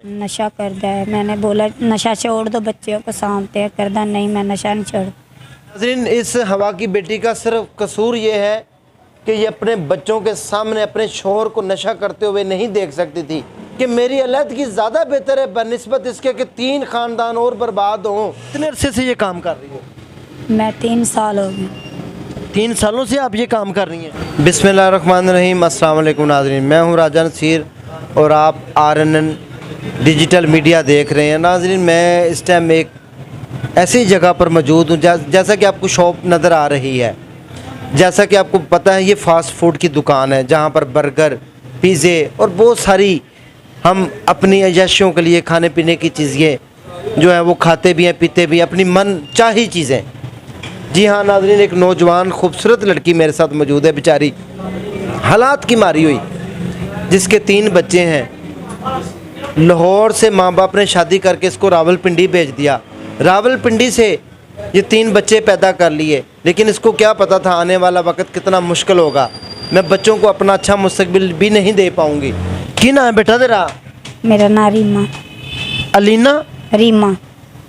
नशा करता है। मैंने बोला नशा छोड़ दो, बच्चों को सामते है, करता नहीं, मैं नशा नहीं छोड़। नाज़रीन, इस हवा की बेटी का सिर्फ कसूर ये है कि ये अपने बच्चों के सामने अपने शोहर को नशा करते हुए नहीं देख सकती थी कि मेरी अलहदगी ज़्यादा बेहतर है बनिस्बत इसके कि 3 ख़ानदान और बर्बाद हों। कितने अरसे से ये काम कर रही हो? मैं 3 साल हो गए। 3 सालों से आप ये काम कर रही हैं। बिस्मिल्लाहिर्रहमानिर्रहीम। अस्सलाम वालेकुम नाज़रीन, मैं हूँ राजा नसीर और आप RNN डिजिटल मीडिया देख रहे हैं। नाज़रीन, मैं इस टाइम एक ऐसी जगह पर मौजूद हूँ जैसा कि आपको शॉप नज़र आ रही है। जैसा कि आपको पता है, ये फ़ास्ट फूड की दुकान है जहाँ पर बर्गर, पिज़्ज़े और बहुत सारी हम अपनी अय्याशियों के लिए खाने पीने की चीज़ें जो है वो खाते भी हैं, पीते भी हैं, अपनी मन चाही चीज़ें। जी हाँ नाज़रीन, एक नौजवान खूबसूरत लड़की मेरे साथ मौजूद है, बेचारी हालात की मारी हुई, जिसके 3 बच्चे हैं। लाहौर से माँ बाप ने शादी करके इसको रावलपिंडी भेज दिया। रावलपिंडी से ये 3 बच्चे पैदा कर लिए, लेकिन इसको क्या पता था आने वाला वक्त कितना मुश्किल होगा। मैं बच्चों को अपना अच्छा मुस्तकबिल भी नहीं दे पाऊँगी। की नाम है बेटा तेरा? मेरा नाम रीमा। अलीना? रीमा।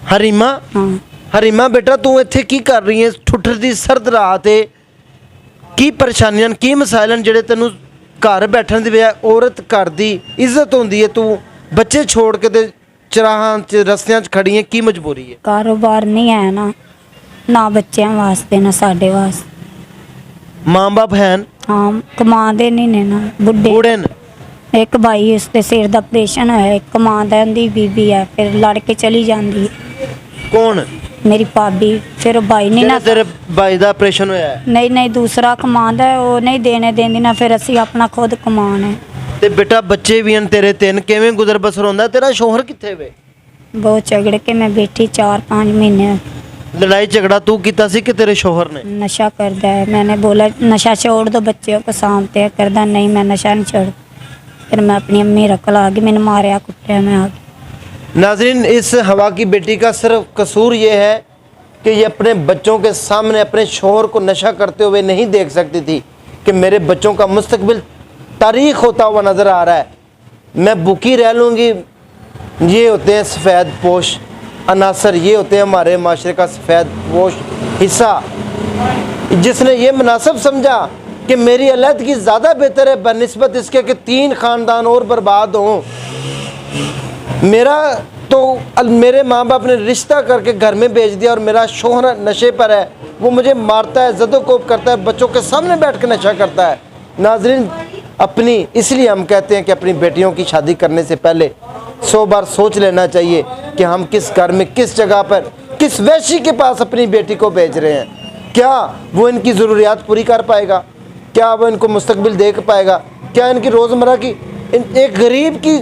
हरीमा? हाँ। हरीमा बेटा, तू इत्थे की कर रही है? ठुठर दी सर्द रात है, की परेशानियां की मसाइल जेडे तेनू घर बैठन दी बजाय औरत घर दी इज्जत होंदी है, तू बच्चे छोड़ के ते चराहां च रस्तियां च खड़ी है, की मजबूरी है? कारोबार नहीं है ना बच्चों वास्ते ना साडे वास्ते। माँ बाप हैं? हाँ, कमाते नहीं ने ना, बुढ़े बूढ़े न? एक भाई उसके सिर दा ऑपरेशन होया, एक कमाता उनदी बीबी है, फिर लड़ के चली जाती है। कौन? मेरी भाभी। फिर वो भाई नहीं ना, तेरे भाई दा ऑपरेशन होया है? नहीं दूसरा कमाता है, वो नहीं देने देंदी ना, फिर असी अपना खुद कमाना है। ते बेटा बच्चे भी हैं तेरे 3, किवें गुजर बसर होंदा? तेरा शोहर कित्थे वे? बहुत झगड़ के मैं बैठी 4-5 महीने। लड़ाई झगड़ा तू कीता सी कि तेरे शोहर ने? नशा करता है। मैंने बोला नशा छोड़ दो, बच्चों को सामते है, करता नहीं, मैं नशा नहीं छोड़। फिर मैं अपनी अम्मी रखल आ गई, मैंने मारा कुटिया, मैं आ गई। नाज़रीन, इस हवा की बेटी का सिर्फ कसूर ये है कि ये अपने बच्चों के सामने अपने शोहर को नशा करते हुए नहीं देख सकती थी कि मेरे बच्चों का मुस्तकबिल तारीख होता हुआ नज़र आ रहा है। मैं भूखी रह लूँगी। ये होते हैं सफ़ेद पोश अनासर, ये होते हैं हमारे माशरे का सफ़ेद पोश हिस्सा। जिसने ये मुनासिब समझा कि मेरी अलहदगी ज़्यादा बेहतर है बनिस्बत इसके कि 3 ख़ानदान और बर्बाद हों। मेरे माँ बाप ने रिश्ता करके घर में भेज दिया और मेरा शोहर नशे पर है, वो मुझे मारता है, ज़दोकोब करता है, बच्चों के सामने बैठ के नशा करता है। नाज़रीन, इसलिए हम कहते हैं कि अपनी बेटियों की शादी करने से पहले 100 बार सोच लेना चाहिए कि हम किस घर में, किस जगह पर, किस वैश्य के पास अपनी बेटी को भेज रहे हैं। क्या वो इनकी ज़रूरियात पूरी कर पाएगा? क्या वो इनको मुस्तकबिल दे पाएगा? क्या इनकी रोज़मर्रा की, एक गरीब की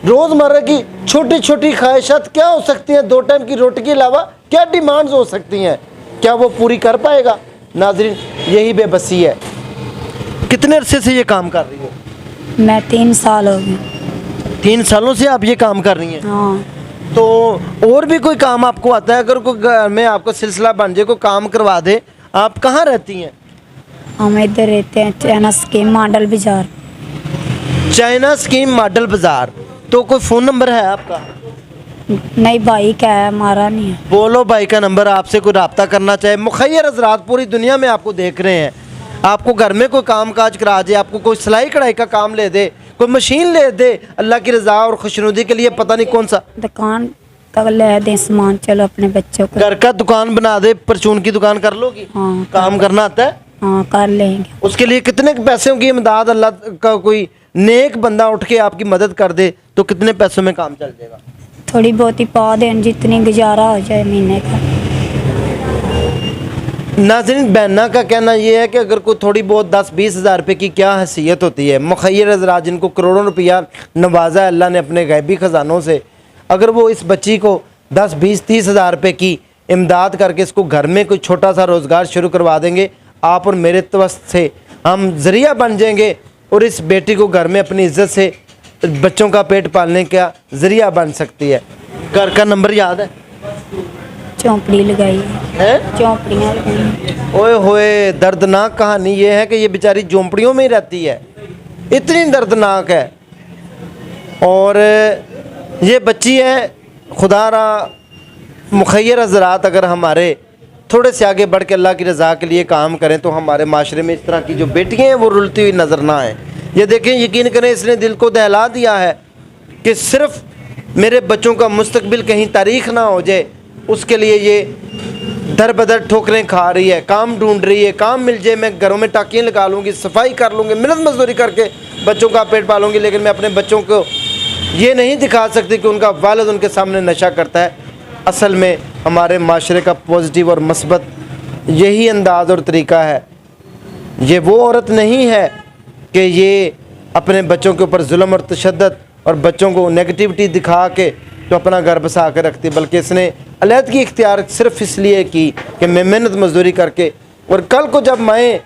रोज़मर्रा की छोटी छोटी ख्वाहिशात क्या हो सकती हैं? 2 टाइम की रोटी के अलावा क्या डिमांड्स हो सकती हैं? क्या वो पूरी कर पाएगा? नाज़रीन, यही बेबसी है। कितने अरसे से ये काम कर रही हो? मैं 3 साल हो गए। 3 सालों से आप ये काम कर रही हैं? हाँ। तो और भी कोई काम आपको आता है? अगर कोई घर में आपको सिलसिला बन जाए, कोई काम करवा दे, आप कहाँ रहती हैं? हम इधर रहते हैं चाइना स्कीम मॉडल बाजार। चाइना स्कीम मॉडल बाजार। तो कोई फ़ोन नंबर है आपका? नहीं, भाई का है, हमारा नहीं है। बोलो भाई का नंबर, आपसे कोई रब्ता करना चाहे। मुखैर हज़रात पूरी दुनिया में आपको देख रहे हैं। आपको घर में कोई काम काज करा दे, आपको कोई सिलाई कढ़ाई का काम ले दे, कोई मशीन ले दे, अल्लाह की रज़ा और खुशनुदी के लिए, पता नहीं कौन सा दुकान तक ले दे सामान, चलो अपने बच्चों को। घर का दुकान बना दे, परचून की दुकान कर लोगी? हाँ। काम करना आता है? हाँ, कर लेंगे। उसके लिए कितने पैसों की इमदाद? अल्लाह का कोई नेक बंदा उठ के आपकी मदद कर दे तो कितने पैसों में काम चल जाएगा? थोड़ी बहुत ही पा दें, जितनी गुजारा हो जाए महीने का। नाज़रीन, बहना का कहना यह है कि अगर कोई थोड़ी बहुत 10-20 हज़ार रुपये की क्या हैसियत होती है। मुखैर हज़रात जिनको करोड़ों रुपया नवाजा है अल्लाह ने अपने गैबी ख़जानों से, अगर वो इस बच्ची को 10-20-30 हज़ार रुपये की इमदाद करके इसको घर में कोई छोटा सा रोज़गार शुरू करवा देंगे, आप और मेरे तवस्त से हम ज़रिया बन जाएंगे और इस बेटी को घर में अपनी इज्जत से बच्चों का पेट पालने का ज़रिया बन सकती है। घर का नंबर याद है? चौंपड़ी लगाई है? चौंपड़ियाँ लगाई। ओए होए, दर्दनाक कहानी ये है कि ये बेचारी झोंपड़ियों में ही रहती है, इतनी दर्दनाक है। और ये बच्ची है, खुदारा मुखैर हज़रात अगर हमारे थोड़े से आगे बढ़ के अल्लाह की रज़ा के लिए काम करें तो हमारे माशरे में इस तरह की जो बेटियाँ हैं वो रुलती हुई नज़र ना आए। ये देखें, यकीन करें, इसने दिल को दहला दिया है कि सिर्फ़ मेरे बच्चों का मुस्तकबिल कहीं तारीख़ ना हो जाए, उसके लिए ये दर बदर ठोकरें खा रही है, काम ढूंढ रही है। काम मिल जाए, मैं घरों में टाँकियाँ लगा लूँगी, सफाई कर लूँगी, मेहनत मजदूरी करके बच्चों का पेट पालूँगी, लेकिन मैं अपने बच्चों को ये नहीं दिखा सकती कि उनका वालिद उनके सामने नशा करता है। असल में हमारे माशरे का पॉजिटिव और मस्बत यही अंदाज़ और तरीक़ा है। ये वो औरत नहीं है कि ये अपने बच्चों के ऊपर जुल्म और तशद्दुद और बच्चों को नेगेटिविटी दिखा के तो अपना घर बसा कर रखती, बल्कि इसने अलहदगी इख्तियार सिर्फ इसलिए की कि मैं मेहनत मजदूरी करके, और कल को जब माएँ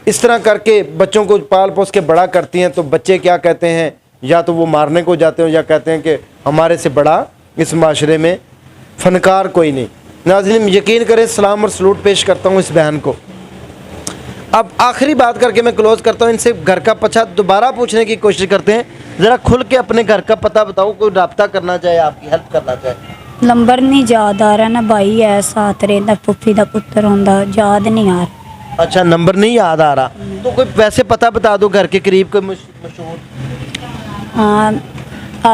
इस तरह करके बच्चों को पाल पोस के बड़ा करती हैं तो बच्चे क्या कहते हैं, या तो वो मारने को जाते हैं या कहते हैं कि हमारे से बड़ा इस माशरे में फ़नकार कोई नहीं। नाज़रीन, यकीन करें, सलाम और सलूट पेश करता हूँ इस बहन को। अब आखिरी बात करके मैं क्लोज़ करता हूँ। इनसे घर का पता दोबारा पूछने की कोशिश करते हैं। ज़रा खुल के अपने घर का पता बताओ, कोई रब्ता करना चाहे, आपकी हेल्प करना चाहे। नंबर नहीं याद आ रहा ना, भाई है साथ रहता, फुफी का पुत्र होंदा, याद नहीं आ रहा। अच्छा, नंबर नहीं याद आ रहा, तो कोई वैसे पता बता दो घर के करीब कोई मशहूर। हाँ,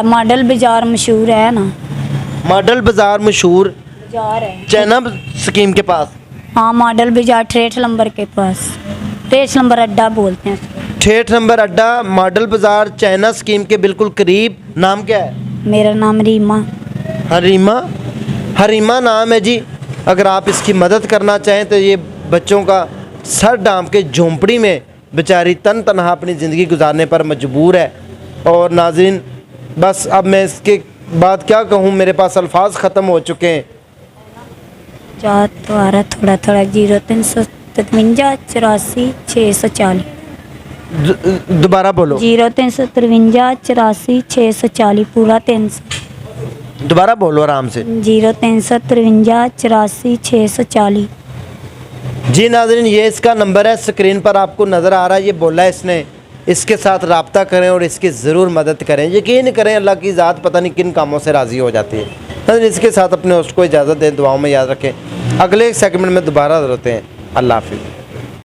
मॉडल बाज़ार मशहूर है ना। मॉडल बाज़ार मशहूर बाज़ार है चैना स्कीम के पास। हाँ, मॉडल बाज़ार 63 नंबर के पास, 63 नंबर अड्डा बोलते हैं। 63 नंबर अड्डा, मॉडल बाज़ार, चाइना स्कीम के बिल्कुल करीब। नाम क्या है? मेरा नाम रीमा। हरीमा, हरीमा नाम है जी। अगर आप इसकी मदद करना चाहें तो ये बच्चों का सर डांप के झोंपड़ी में बेचारी तन तनहा अपनी ज़िंदगी गुजारने पर मजबूर है। और नाज़रीन, बस अब मैं इसके बाद क्या कहूँ, मेरे पास अल्फाज ख़त्म हो चुके हैं। याद तो आ रहा थोड़ा थोड़ा। 0353 84 640। दोबारा बोलो। 0353 84 640 पूरा 300। दोबारा बोलो आराम से। 0353 84 640। जी नाज़रीन, ये इसका नंबर है, स्क्रीन पर आपको नज़र आ रहा है। ये बोला है इसने, इसके साथ रब्ता करें और इसकी ज़रूर मदद करें। यकीन करें, अल्लाह की ज़ात पता नहीं किन कामों से राज़ी हो जाती है। नाज़रीन, इसके साथ अपने होस्ट को इजाज़त दें, दुआओं में याद रखें। अगले सेगमेंट में दोबारा होते हैं। अल्लाह हाफ़िज़।